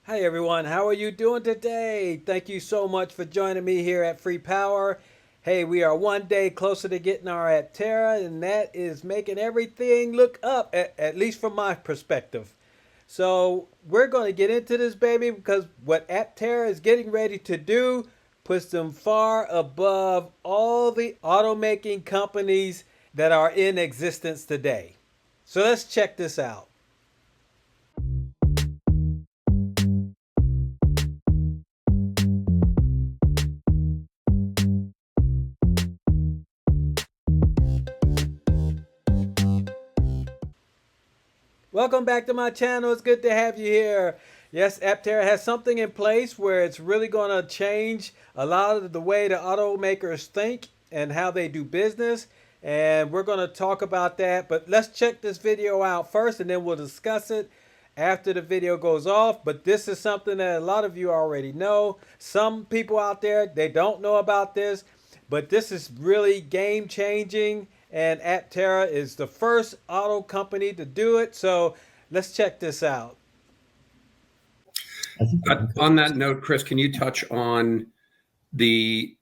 Hi everyone, how are you doing today? Thank you so much for joining me here at Free Power. Hey, we are one day closer to getting our Aptera, and that is making everything look up, at least from my perspective. So we're going to get into this baby because what Aptera is getting ready to do puts them far above all the automaking companies that are in existence today. So let's check this out. Welcome back to my channel. It's good to have you here. Yes, Aptera has something in place where it's really going to change a lot of the way the automakers think and how they do business. And we're going to talk about that. But let's check this video out first and then we'll discuss it after the video goes off. But this is something that a lot of you already know. Some people out there, they don't know about this, but this is really game changing, and Aptera is the first auto company to do it. So let's check this out. On that note, Chris, can you touch on the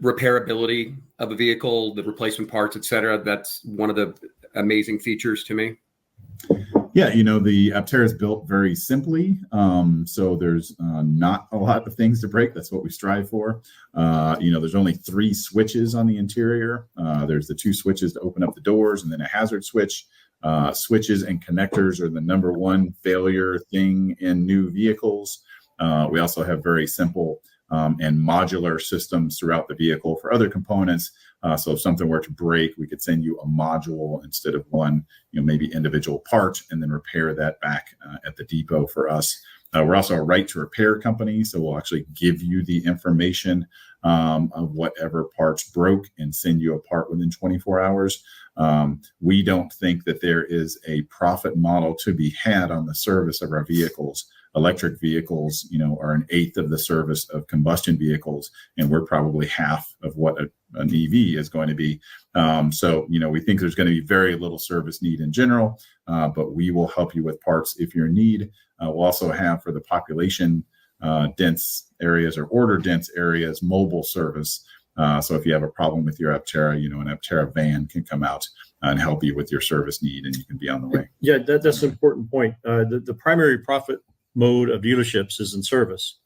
repairability of a vehicle, the replacement parts, et cetera? That's one of the amazing features to me. Yeah, the Aptera is built very simply. So there's not a lot of things to break. That's what we strive for. There's only 3 switches on the interior. There's the 2 switches to open up the doors and then a hazard switch. Switches and connectors are the number one failure thing in new vehicles. We also have very simple and modular systems throughout the vehicle for other components. So if something were to break, we could send you a module instead of one, maybe individual part, and then repair that back at the depot for us. We're also a right to repair company, so we'll actually give you the information of whatever parts broke and send you a part within 24 hours. We don't think that there is a profit model to be had on the service of our vehicles. Electric vehicles, are an eighth of the service of combustion vehicles, and we're probably half of what an EV is going to be. So, we think there's going to be very little service need in general, but we will help you with parts if you're in need. We'll also have for the population dense areas or order dense areas, mobile service. So if you have a problem with your Aptera, an Aptera van can come out and help you with your service need, and you can be on the way. Yeah, that's an important point. The primary profit mode of dealerships is in service.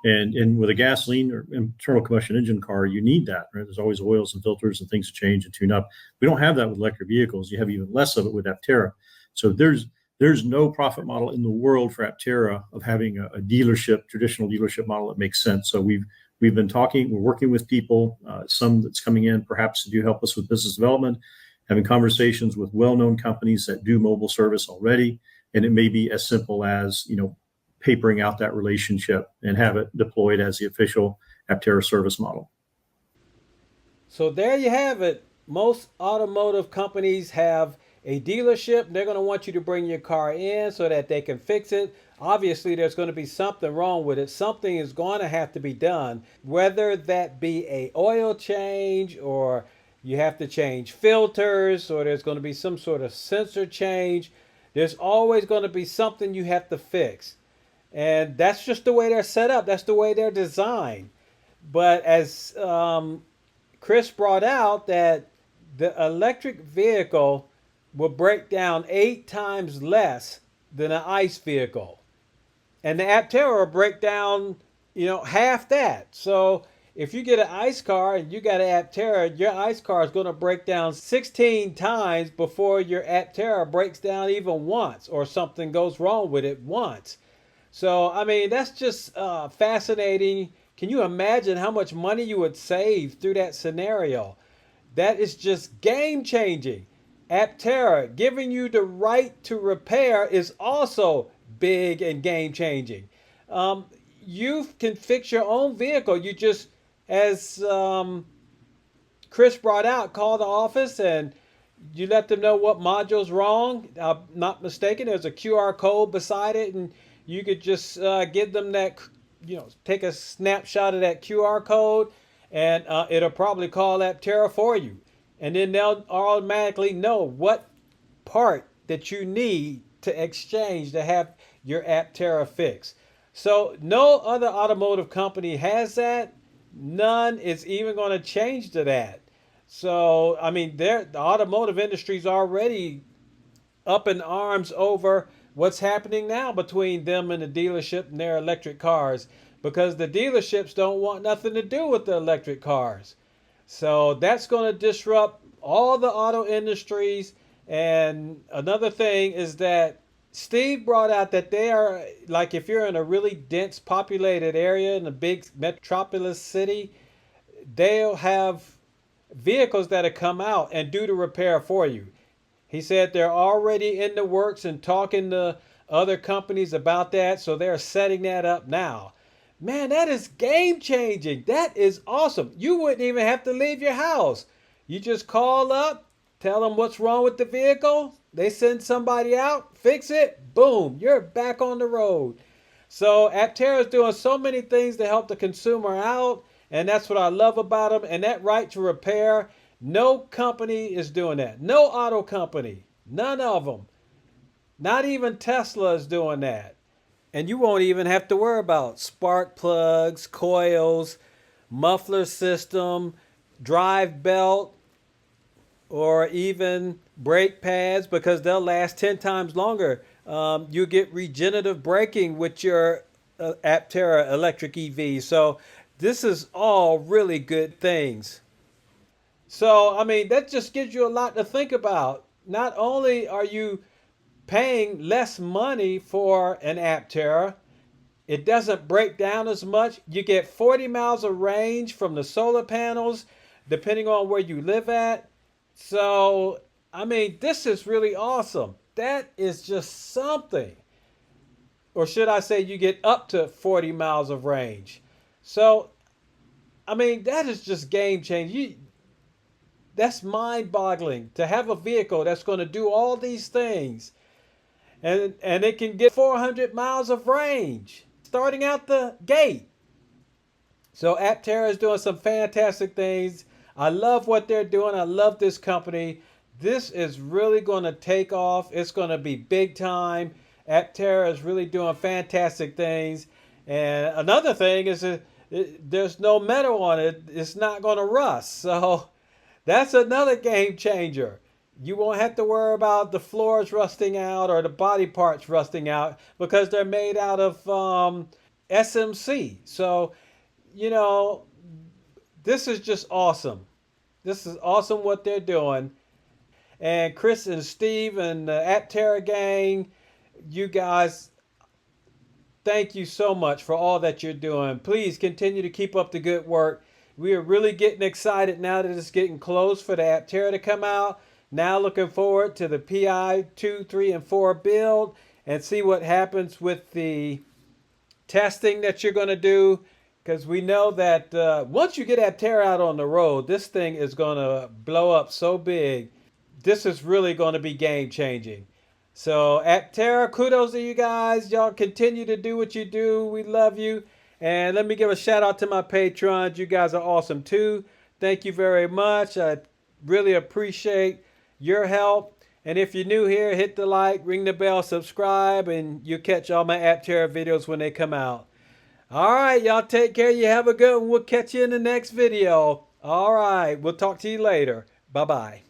And with a gasoline or internal combustion engine car, you need that, right? There's always oils and filters and things to change and tune up. We don't have that with electric vehicles. You have even less of it with Aptera. So there's no profit model in the world for Aptera of having a dealership, traditional dealership model that makes sense. So we're working with people, some that's coming in perhaps to do help us with business development, having conversations with well-known companies that do mobile service already. And it may be as simple as, papering out that relationship and have it deployed as the official Aptera service model. So there you have it. Most automotive companies have a dealership. They're going to want you to bring your car in so that they can fix it. Obviously, there's going to be something wrong with it. Something is going to have to be done, whether that be a oil change or you have to change filters or there's going to be some sort of sensor change. There's always going to be something you have to fix. And that's just the way they're set up. That's the way they're designed. But as Chris brought out, that the electric vehicle will break down 8 times less than an ICE vehicle. And the Aptera will break down, half that. So if you get an ICE car and you got an Aptera, your ICE car is going to break down 16 times before your Aptera breaks down even once or something goes wrong with it once. So, that's just fascinating. Can you imagine how much money you would save through that scenario? That is just game changing. Aptera giving you the right to repair is also big and game changing. You can fix your own vehicle. You just, as Chris brought out, call the office and you let them know what module's wrong. I'm not mistaken, there's a QR code beside it, and you could just give them that, take a snapshot of that QR code, and it'll probably call Aptera for you. And then they'll automatically know what part that you need to exchange to have your Aptera fixed. So no other automotive company has that. None is even going to change to that. So, I mean, the automotive industry is already up in arms over what's happening now between them and the dealership and their electric cars, because the dealerships don't want nothing to do with the electric cars. So that's going to disrupt all the auto industries. And another thing is that Steve brought out that they are, like, if you're in a really dense populated area in a big metropolis city, they'll have vehicles that'll come out and do the repair for you. He said they're already in the works and talking to other companies about that, so they're setting that up now. Man, that is game changing. That is awesome. You wouldn't even have to leave your house. You just call up, tell them what's wrong with the vehicle. They send somebody out, fix it, boom, you're back on the road. So Aptera is doing so many things to help the consumer out, and that's what I love about them. And that right to repair, no company is doing that. No auto company, none of them. Not even Tesla is doing that. And you won't even have to worry about spark plugs, coils, muffler system, drive belt, or even brake pads, because they'll last 10 times longer. You get regenerative braking with your Aptera electric EV. So this is all really good things. So, I mean, that just gives you a lot to think about. Not only are you paying less money for an Aptera, it doesn't break down as much. You get 40 miles of range from the solar panels, depending on where you live at. So, I mean, this is really awesome. That is just something. Or should I say you get up to 40 miles of range. So, I mean, that is just game changing. That's mind boggling to have a vehicle that's going to do all these things. And it can get 400 miles of range starting out the gate. So Aptera is doing some fantastic things. I love what they're doing. I love this company. This is really going to take off. It's going to be big time. Aptera is really doing fantastic things. And another thing is that there's no metal on it. It's not going to rust. So that's another game changer. You won't have to worry about the floors rusting out or the body parts rusting out, because they're made out of SMC. So, you know, this is just awesome. This is awesome what they're doing. And Chris and Steve and the Aptera gang, you guys, thank you so much for all that you're doing. Please continue to keep up the good work. We are really getting excited now that it's getting close for the Aptera to come out. Now looking forward to the PI 2, 3, and 4 build and see what happens with the testing that you're going to do. Because we know that once you get Aptera out on the road, this thing is going to blow up so big. This is really going to be game changing. So Aptera, kudos to you guys. Y'all continue to do what you do. We love you. And let me give a shout out to my patrons. You guys are awesome too. Thank you very much. I really appreciate your help. And if you're new here, hit the like, ring the bell, subscribe, and you'll catch all my Aptera videos when they come out. All right, y'all take care. You have a good one. We'll catch you in the next video. All right, we'll talk to you later. Bye-bye.